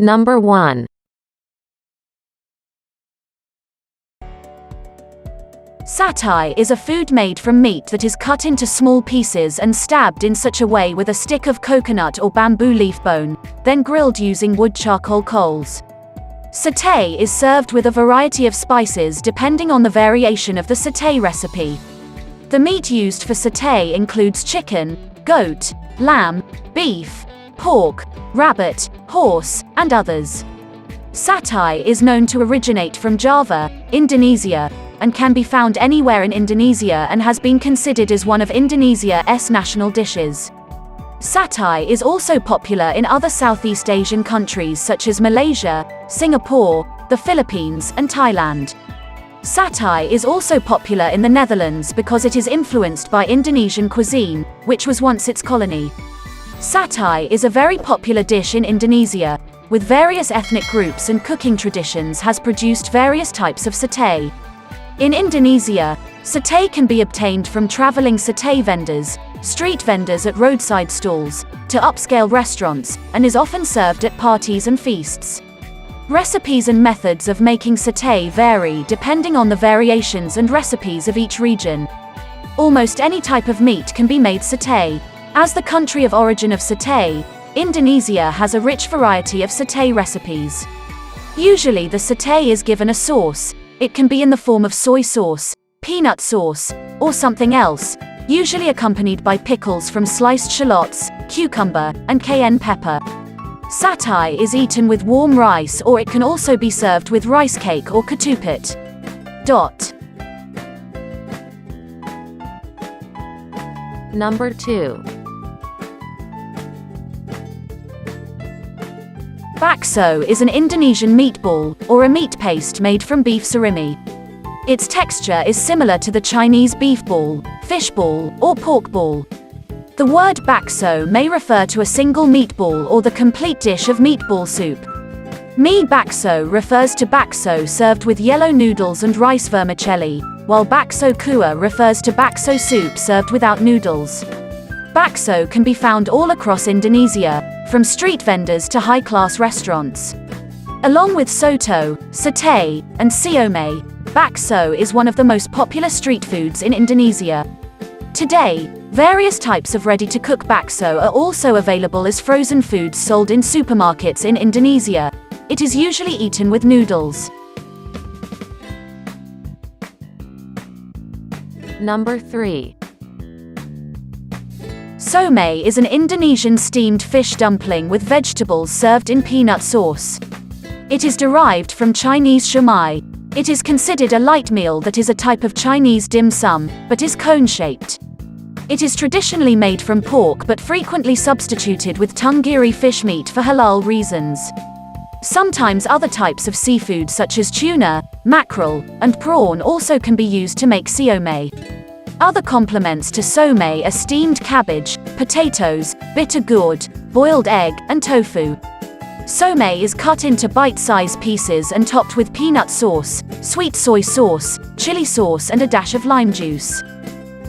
Number 1. Satay is a food made from meat that is cut into small pieces and stabbed in such a way with a stick of coconut or bamboo leaf bone, then grilled using wood charcoal coals. Satay is served with a variety of spices depending on the variation of the satay recipe. The meat used for satay includes chicken, goat, lamb, beef, pork, rabbit, horse, and others. Satay is known to originate from Java, Indonesia, and can be found anywhere in Indonesia and has been considered as one of Indonesia's national dishes. Satay is also popular in other Southeast Asian countries such as Malaysia, Singapore, the Philippines, and Thailand. Satay is also popular in the Netherlands because it is influenced by Indonesian cuisine, which was once its colony. Satay is a very popular dish in Indonesia, with various ethnic groups and cooking traditions has produced various types of satay. In Indonesia, satay can be obtained from traveling satay vendors, street vendors at roadside stalls, to upscale restaurants, and is often served at parties and feasts. Recipes and methods of making satay vary depending on the variations and recipes of each region. Almost any type of meat can be made satay. As the country of origin of satay, Indonesia has a rich variety of satay recipes. Usually the satay is given a sauce. It can be in the form of soy sauce, peanut sauce, or something else, usually accompanied by pickles from sliced shallots, cucumber, and cayenne pepper. Satay is eaten with warm rice, or it can also be served with rice cake or ketupat. Number 2. Bakso is an Indonesian meatball, or a meat paste made from beef surimi. Its texture is similar to the Chinese beef ball, fish ball, or pork ball. The word bakso may refer to a single meatball or the complete dish of meatball soup. Mee bakso refers to bakso served with yellow noodles and rice vermicelli, while bakso kuah refers to bakso soup served without noodles. Bakso can be found all across Indonesia, from street vendors to high-class restaurants. Along with Soto, Satay, and Siomay, bakso is one of the most popular street foods in Indonesia. Today, various types of ready-to-cook bakso are also available as frozen foods sold in supermarkets in Indonesia. It is usually eaten with noodles. Number 3. Siomay is an Indonesian steamed fish dumpling with vegetables served in peanut sauce. It is derived from Chinese siomay. It is considered a light meal that is a type of Chinese dim sum, but is cone-shaped. It is traditionally made from pork but frequently substituted with tungiri fish meat for halal reasons. Sometimes other types of seafood such as tuna, mackerel, and prawn also can be used to make siomay. Other complements to siomay are steamed cabbage, potatoes, bitter gourd, boiled egg, and tofu. Siomay is cut into bite-sized pieces and topped with peanut sauce, sweet soy sauce, chili sauce, and a dash of lime juice.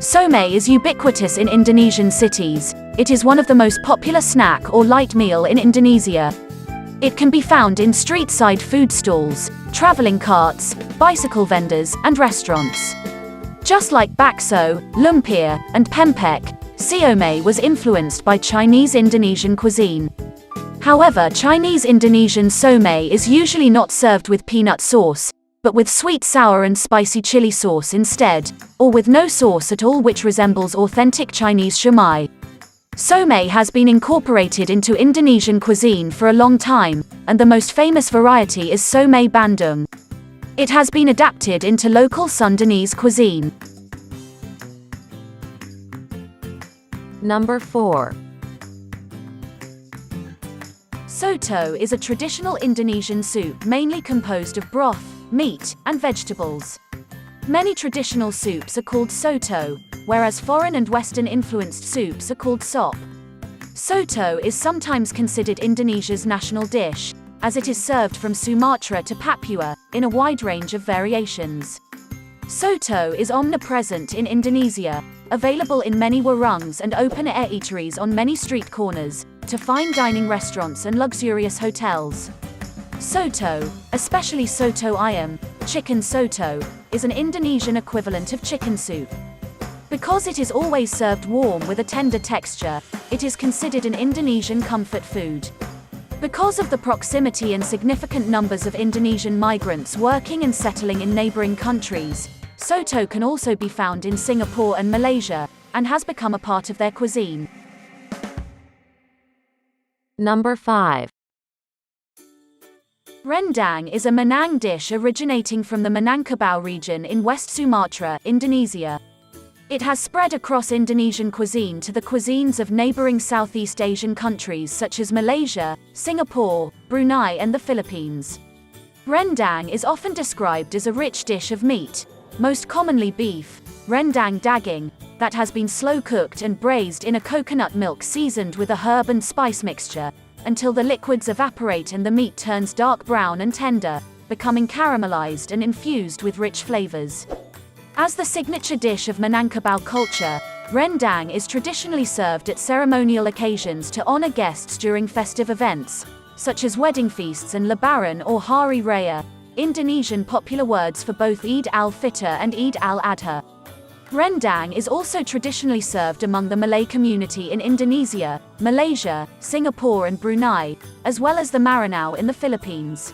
Siomay is ubiquitous in Indonesian cities. It is one of the most popular snack or light meal in Indonesia. It can be found in street-side food stalls, traveling carts, bicycle vendors, and restaurants. Just like bakso, lumpia, and pempek, siomay was influenced by Chinese Indonesian cuisine. However, Chinese Indonesian siomay is usually not served with peanut sauce, but with sweet, sour, and spicy chili sauce instead, or with no sauce at all, which resembles authentic Chinese siomay. Siomay has been incorporated into Indonesian cuisine for a long time, and the most famous variety is siomay Bandung. It has been adapted into local Sundanese cuisine. Number 4. Soto is a traditional Indonesian soup mainly composed of broth, meat, and vegetables. Many traditional soups are called soto, whereas foreign and Western-influenced soups are called sop. Soto is sometimes considered Indonesia's national dish, as it is served from Sumatra to Papua, in a wide range of variations. Soto is omnipresent in Indonesia, available in many warungs and open-air eateries on many street corners, to fine dining restaurants and luxurious hotels. Soto, especially soto ayam, chicken soto, is an Indonesian equivalent of chicken soup. Because it is always served warm with a tender texture, it is considered an Indonesian comfort food. Because of the proximity and significant numbers of Indonesian migrants working and settling in neighboring countries, soto can also be found in Singapore and Malaysia, and has become a part of their cuisine. Number 5. Rendang is a Minang dish originating from the Minangkabau region in West Sumatra, Indonesia. It has spread across Indonesian cuisine to the cuisines of neighboring Southeast Asian countries such as Malaysia, Singapore, Brunei and the Philippines. Rendang is often described as a rich dish of meat, most commonly beef, rendang daging, that has been slow-cooked and braised in a coconut milk seasoned with a herb and spice mixture, until the liquids evaporate and the meat turns dark brown and tender, becoming caramelized and infused with rich flavors. As the signature dish of Minangkabau culture, rendang is traditionally served at ceremonial occasions to honor guests during festive events, such as wedding feasts and Lebaran or Hari Raya, Indonesian popular words for both Eid al-Fitr and Eid al-Adha. Rendang is also traditionally served among the Malay community in Indonesia, Malaysia, Singapore and Brunei, as well as the Maranao in the Philippines.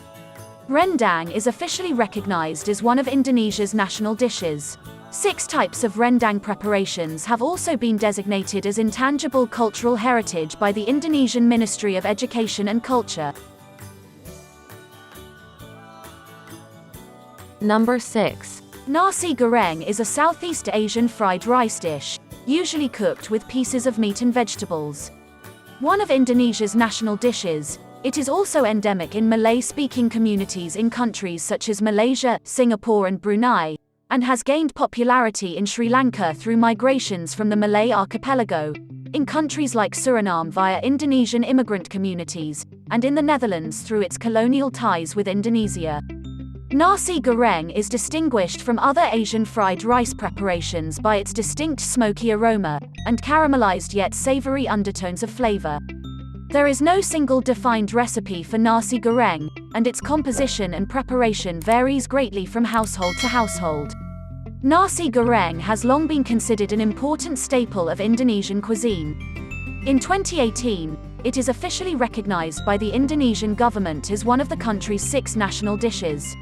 Rendang is officially recognized as one of Indonesia's national dishes. 6 types of rendang preparations have also been designated as intangible cultural heritage by the Indonesian Ministry of Education and Culture. Number 6. Nasi goreng is a Southeast Asian fried rice dish, usually cooked with pieces of meat and vegetables. One of Indonesia's national dishes, it is also endemic in Malay-speaking communities in countries such as Malaysia, Singapore and Brunei, and has gained popularity in Sri Lanka through migrations from the Malay archipelago, in countries like Suriname via Indonesian immigrant communities, and in the Netherlands through its colonial ties with Indonesia. Nasi goreng is distinguished from other Asian fried rice preparations by its distinct smoky aroma, and caramelized yet savory undertones of flavor. There is no single defined recipe for nasi goreng, and its composition and preparation varies greatly from household to household. Nasi goreng has long been considered an important staple of Indonesian cuisine. In 2018, it is officially recognized by the Indonesian government as one of the country's 6 national dishes.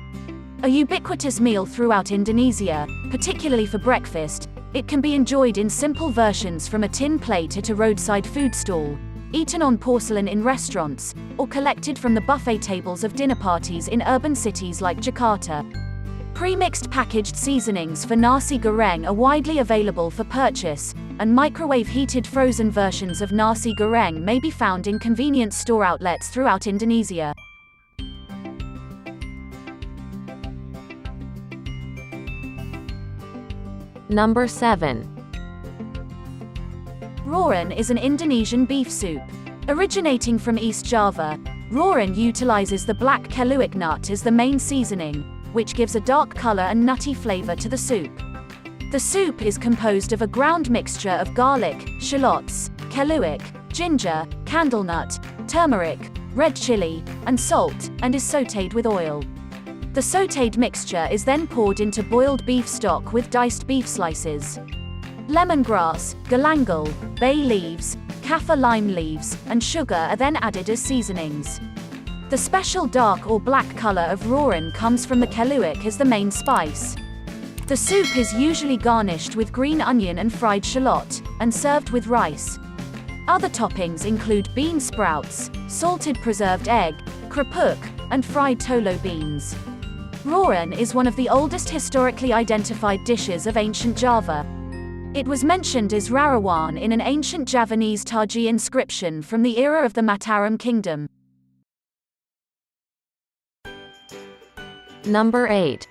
A ubiquitous meal throughout Indonesia, particularly for breakfast, it can be enjoyed in simple versions from a tin plate at a roadside food stall, eaten on porcelain in restaurants, or collected from the buffet tables of dinner parties in urban cities like Jakarta. Pre-mixed packaged seasonings for nasi goreng are widely available for purchase, and microwave-heated frozen versions of nasi goreng may be found in convenience store outlets throughout Indonesia. Number 7. Rawon is an Indonesian beef soup. Originating from East Java, rawon utilizes the black keluak nut as the main seasoning, which gives a dark color and nutty flavor to the soup. The soup is composed of a ground mixture of garlic, shallots, keluak, ginger, candlenut, turmeric, red chili, and salt, and is sautéed with oil. The sautéed mixture is then poured into boiled beef stock with diced beef slices. Lemongrass, galangal, bay leaves, kaffir lime leaves, and sugar are then added as seasonings. The special dark or black color of rawon comes from the keluak as the main spice. The soup is usually garnished with green onion and fried shallot, and served with rice. Other toppings include bean sprouts, salted preserved egg, kerupuk, and fried tolo beans. Rawon is one of the oldest historically identified dishes of ancient Java. It was mentioned as Rawon in an ancient Javanese Taji inscription from the era of the Mataram Kingdom. Number 8.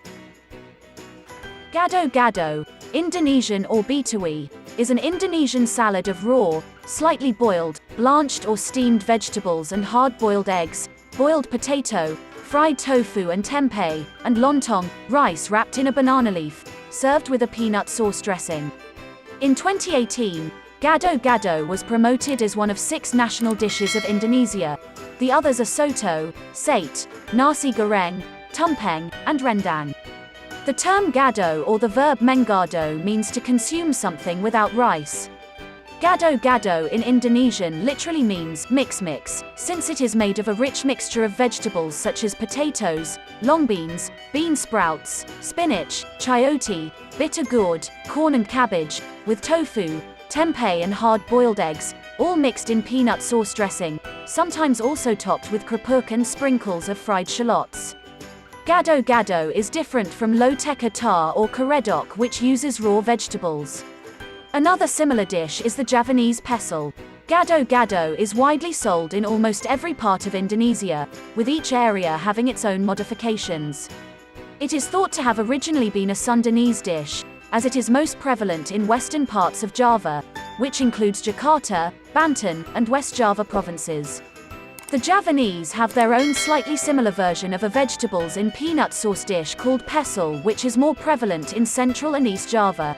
Gado, Indonesian or betawi, is an Indonesian salad of raw, slightly boiled, blanched or steamed vegetables and hard-boiled eggs, boiled potato, fried tofu and tempeh, and lontong, rice wrapped in a banana leaf, served with a peanut sauce dressing. In 2018, Gado Gado was promoted as one of 6 national dishes of Indonesia. The others are Soto, Satay, Nasi goreng, tumpeng, and Rendang. The term gado or the verb menggado means to consume something without rice. Gado Gado in Indonesian literally means mix, since it is made of a rich mixture of vegetables such as potatoes, long beans, bean sprouts, spinach, chayote, bitter gourd, corn and cabbage, with tofu, tempeh and hard-boiled eggs, all mixed in peanut sauce dressing, sometimes also topped with kerupuk and sprinkles of fried shallots. Gado Gado is different from lotek atar or karedok, which uses raw vegetables. Another similar dish is the Javanese pestle. Gado Gado is widely sold in almost every part of Indonesia, with each area having its own modifications. It is thought to have originally been a Sundanese dish, as it is most prevalent in western parts of Java, which includes Jakarta, Banten, and West Java provinces. The Javanese have their own slightly similar version of a vegetables in peanut sauce dish called pestle, which is more prevalent in Central and East Java.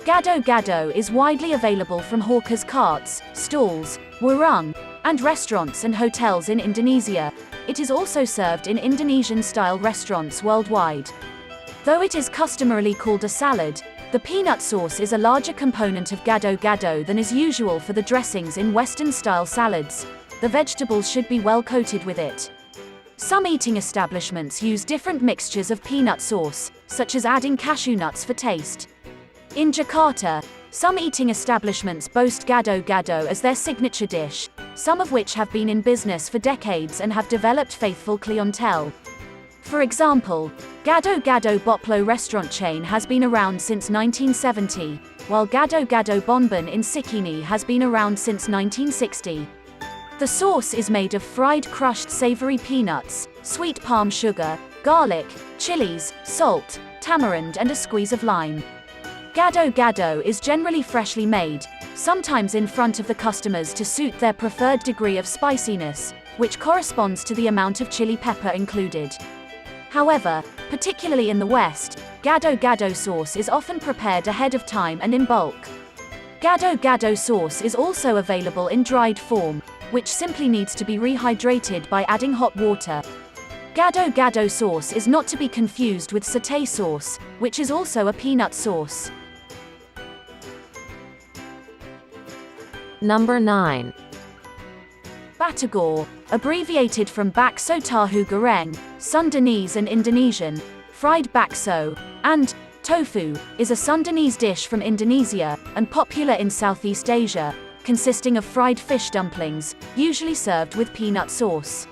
Gado Gado is widely available from hawkers' carts, stalls, warung, and restaurants and hotels in Indonesia. It is also served in Indonesian-style restaurants worldwide. Though it is customarily called a salad, the peanut sauce is a larger component of Gado Gado than is usual for the dressings in Western-style salads. The vegetables should be well coated with it. Some eating establishments use different mixtures of peanut sauce, such as adding cashew nuts for taste. In Jakarta, some eating establishments boast Gado Gado as their signature dish, some of which have been in business for decades and have developed faithful clientele. For example, Gado Gado Boplo restaurant chain has been around since 1970, while Gado Gado Bonbon in Sikini has been around since 1960. The sauce is made of fried crushed savory peanuts, sweet palm sugar, garlic, chilies, salt, tamarind and a squeeze of lime. Gado Gado is generally freshly made, sometimes in front of the customers to suit their preferred degree of spiciness, which corresponds to the amount of chili pepper included. However, particularly in the West, Gado Gado sauce is often prepared ahead of time and in bulk. Gado Gado sauce is also available in dried form, which simply needs to be rehydrated by adding hot water. Gado Gado sauce is not to be confused with satay sauce, which is also a peanut sauce. Number 9. Batagor, abbreviated from Bakso Tahu Goreng, Sundanese and Indonesian, fried bakso, and tofu, is a Sundanese dish from Indonesia, and popular in Southeast Asia, consisting of fried fish dumplings, usually served with peanut sauce.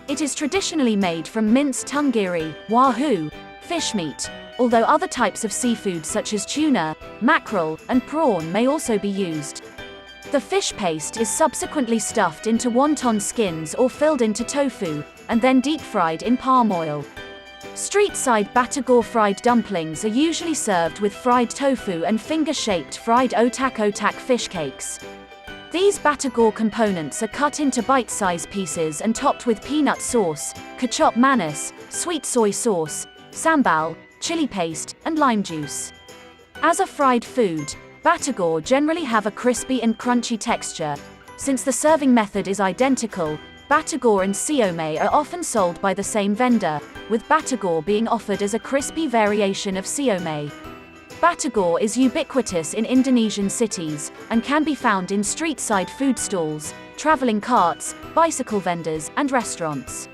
It is traditionally made from minced tunggiri, wahoo, fish meat, although other types of seafood such as tuna, mackerel, and prawn may also be used. The fish paste is subsequently stuffed into wonton skins or filled into tofu, and then deep-fried in palm oil. Street-side Batagor fried dumplings are usually served with fried tofu and finger-shaped fried otak-otak fish cakes. These Batagor components are cut into bite-sized pieces and topped with peanut sauce, kecap manis, sweet soy sauce, sambal, chili paste, and lime juice. As a fried food, Batagor generally have a crispy and crunchy texture. Since the serving method is identical, Batagor and Siomay are often sold by the same vendor, with Batagor being offered as a crispy variation of Siomay. Batagor is ubiquitous in Indonesian cities, and can be found in street-side food stalls, traveling carts, bicycle vendors, and restaurants.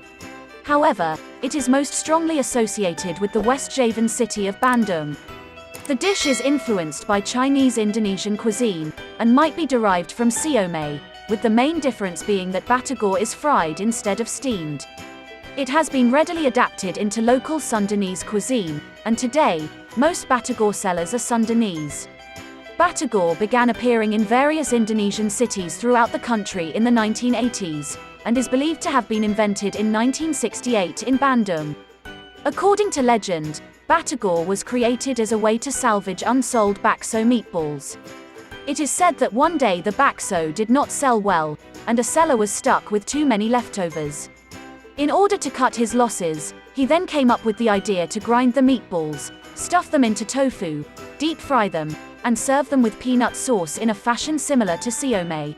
However, it is most strongly associated with the West Javan city of Bandung. The dish is influenced by Chinese Indonesian cuisine, and might be derived from Siomay, with the main difference being that Batagor is fried instead of steamed. It has been readily adapted into local Sundanese cuisine, and today, most Batagor sellers are Sundanese. Batagor began appearing in various Indonesian cities throughout the country in the 1980s, and is believed to have been invented in 1968 in Bandung. According to legend, Batagor was created as a way to salvage unsold bakso meatballs. It is said that one day the bakso did not sell well, and a seller was stuck with too many leftovers. In order to cut his losses, he then came up with the idea to grind the meatballs, stuff them into tofu, deep fry them, and serve them with peanut sauce in a fashion similar to siomay.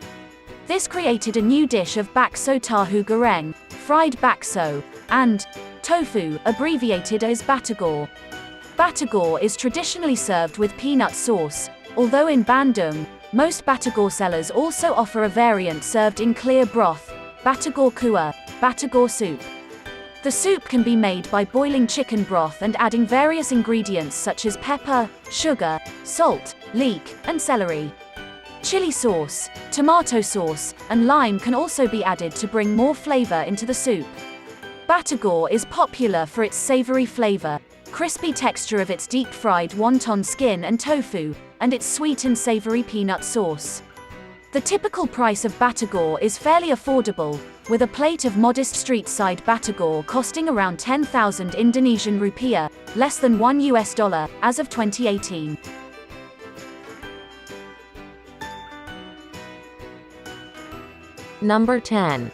This created a new dish of bakso tahu goreng, fried bakso, and tofu, abbreviated as Batagor. Batagor is traditionally served with peanut sauce, although in Bandung, most Batagor sellers also offer a variant served in clear broth, Batagor kuah, Batagor soup. The soup can be made by boiling chicken broth and adding various ingredients such as pepper, sugar, salt, leek, and celery. Chili sauce, tomato sauce, and lime can also be added to bring more flavor into the soup. Batagor is popular for its savory flavor, crispy texture of its deep-fried wonton skin and tofu, and its sweet and savory peanut sauce. The typical price of Batagor is fairly affordable, with a plate of modest street-side Batagor costing around 10,000 Indonesian rupiah, less than $1 as of 2018. Number 10.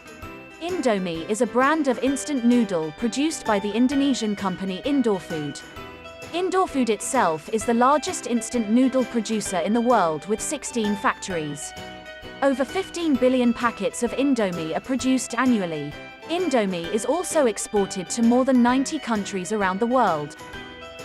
Indomie is a brand of instant noodle produced by the Indonesian company Indofood. Indofood itself is the largest instant noodle producer in the world with 16 factories. Over 15 billion packets of Indomie are produced annually. Indomie is also exported to more than 90 countries around the world.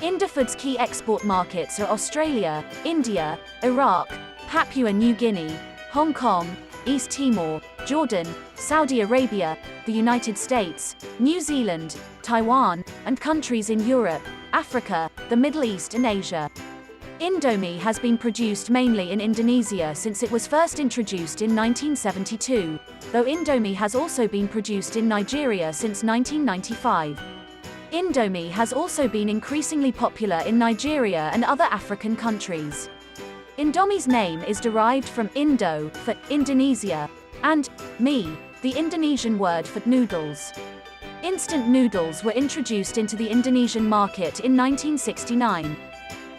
Indofood's key export markets are Australia, India, Iraq, Papua New Guinea, Hong Kong, East Timor, Jordan, Saudi Arabia, the United States, New Zealand, Taiwan, and countries in Europe, Africa, the Middle East and Asia. Indomie has been produced mainly in Indonesia since it was first introduced in 1972, though Indomie has also been produced in Nigeria since 1995. Indomie has also been increasingly popular in Nigeria and other African countries. Indomie's name is derived from Indo, for Indonesia, and mi, the Indonesian word for noodles. Instant noodles were introduced into the Indonesian market in 1969.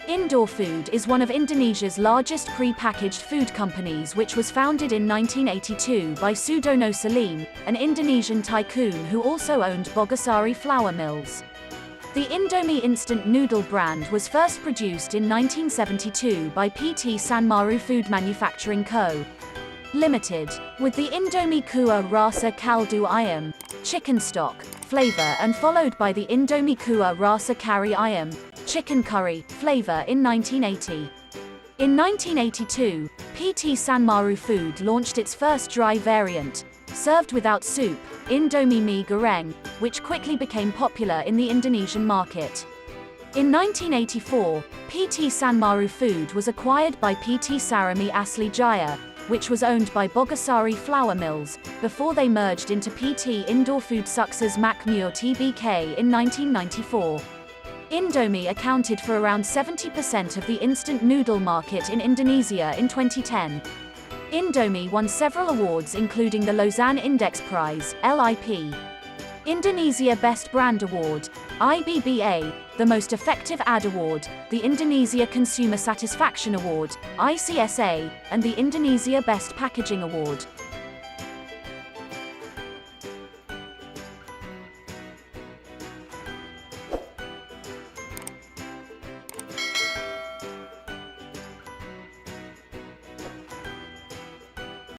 Indofood is one of Indonesia's largest pre-packaged food companies, which was founded in 1982 by Sudono Salim, an Indonesian tycoon who also owned Bogasari flour mills. The Indomie instant noodle brand was first produced in 1972 by PT Sanmaru Food Manufacturing Co. Limited, with the Indomie Kuah Rasa Kaldu Ayam, chicken stock, flavor, and followed by the Indomie Kuah Rasa Kari Ayam, chicken curry, flavor in 1980. In 1982, PT Sanmaru Food launched its first dry variant, served without soup, Indomie mie goreng, which quickly became popular in the Indonesian market. In 1984, PT Sanmaru Food was acquired by PT Sarami Asli Jaya, which was owned by Bogasari Flour Mills, before they merged into PT Indofood Success Makmur Tbk in 1994. Indomie accounted for around 70% of the instant noodle market in Indonesia in 2010. Indomie won several awards including the Lausanne Index Prize, LIP, Indonesia Best Brand Award, IBBA, the Most Effective Ad Award, the Indonesia Consumer Satisfaction Award, ICSA, and the Indonesia Best Packaging Award.